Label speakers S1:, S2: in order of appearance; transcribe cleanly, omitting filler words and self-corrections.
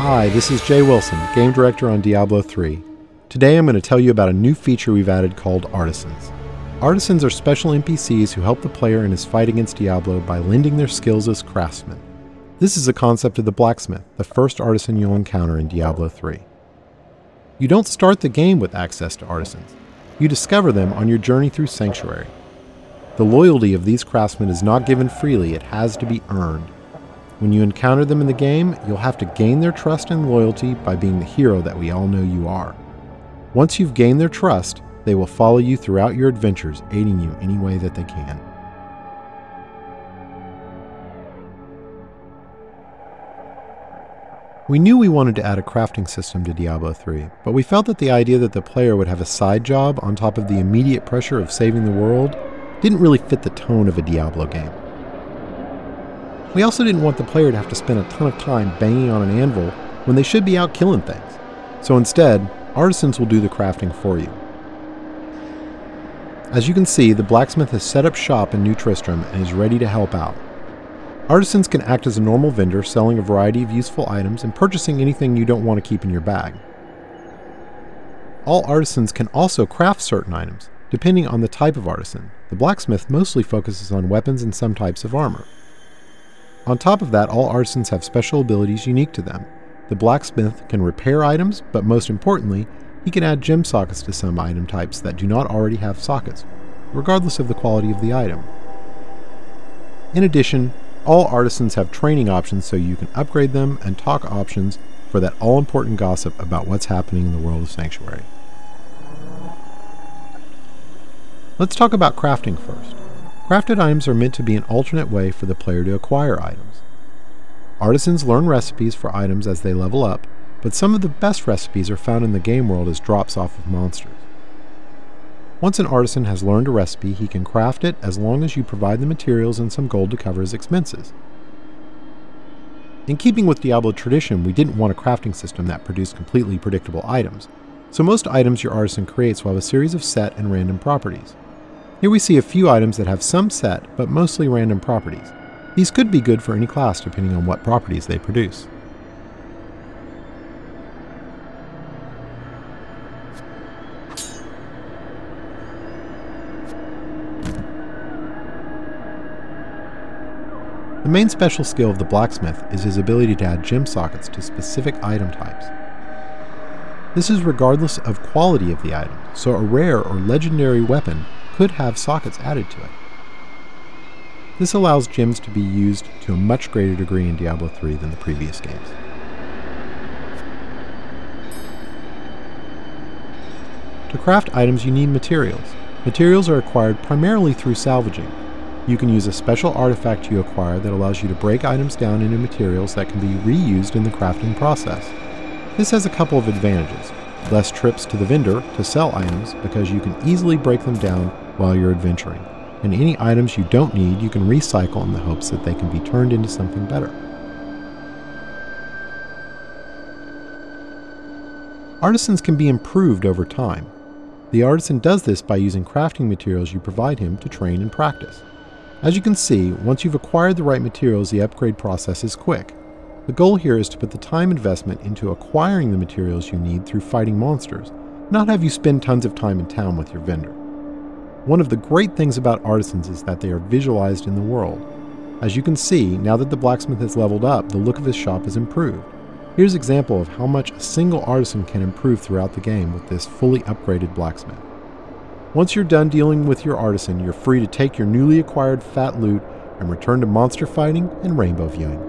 S1: Hi, this is Jay Wilson, Game Director on Diablo 3. Today I'm going to tell you about a new feature we've added called Artisans. Artisans are special NPCs who help the player in his fight against Diablo by lending their skills as craftsmen. This is a concept of the blacksmith, the first artisan you'll encounter in Diablo 3. You don't start the game with access to artisans. You discover them on your journey through Sanctuary. The loyalty of these craftsmen is not given freely, it has to be earned. When you encounter them in the game, you'll have to gain their trust and loyalty by being the hero that we all know you are. Once you've gained their trust, they will follow you throughout your adventures, aiding you any way that they can. We knew we wanted to add a crafting system to Diablo 3, but we felt that the idea that the player would have a side job on top of the immediate pressure of saving the world didn't really fit the tone of a Diablo game. We also didn't want the player to have to spend a ton of time banging on an anvil when they should be out killing things. So instead, artisans will do the crafting for you. As you can see, the blacksmith has set up shop in New Tristram and is ready to help out. Artisans can act as a normal vendor, selling a variety of useful items and purchasing anything you don't want to keep in your bag. All artisans can also craft certain items, depending on the type of artisan. The blacksmith mostly focuses on weapons and some types of armor. On top of that, all artisans have special abilities unique to them. The blacksmith can repair items, but most importantly, he can add gem sockets to some item types that do not already have sockets, regardless of the quality of the item. In addition, all artisans have training options so you can upgrade them and talk options for that all-important gossip about what's happening in the world of Sanctuary. Let's talk about crafting first. Crafted items are meant to be an alternate way for the player to acquire items. Artisans learn recipes for items as they level up, but some of the best recipes are found in the game world as drops off of monsters. Once an artisan has learned a recipe, he can craft it as long as you provide the materials and some gold to cover his expenses. In keeping with Diablo tradition, we didn't want a crafting system that produced completely predictable items, so most items your artisan creates will have a series of set and random properties. Here we see a few items that have some set, but mostly random properties. These could be good for any class depending on what properties they produce. The main special skill of the blacksmith is his ability to add gem sockets to specific item types. This is regardless of quality of the item, so a rare or legendary weapon could have sockets added to it. This allows gems to be used to a much greater degree in Diablo 3 than the previous games. To craft items you need materials. Materials are acquired primarily through salvaging. You can use a special artifact you acquire that allows you to break items down into materials that can be reused in the crafting process. This has a couple of advantages. Less trips to the vendor to sell items because you can easily break them down while you're adventuring. And any items you don't need you can recycle in the hopes that they can be turned into something better. Artisans can be improved over time. The artisan does this by using crafting materials you provide him to train and practice. As you can see, once you've acquired the right materials, the upgrade process is quick. The goal here is to put the time investment into acquiring the materials you need through fighting monsters, not have you spend tons of time in town with your vendor. One of the great things about artisans is that they are visualized in the world. As you can see, now that the blacksmith has leveled up, the look of his shop is improved. Here's an example of how much a single artisan can improve throughout the game with this fully upgraded blacksmith. Once you're done dealing with your artisan, you're free to take your newly acquired fat loot and return to monster fighting and rainbow viewing.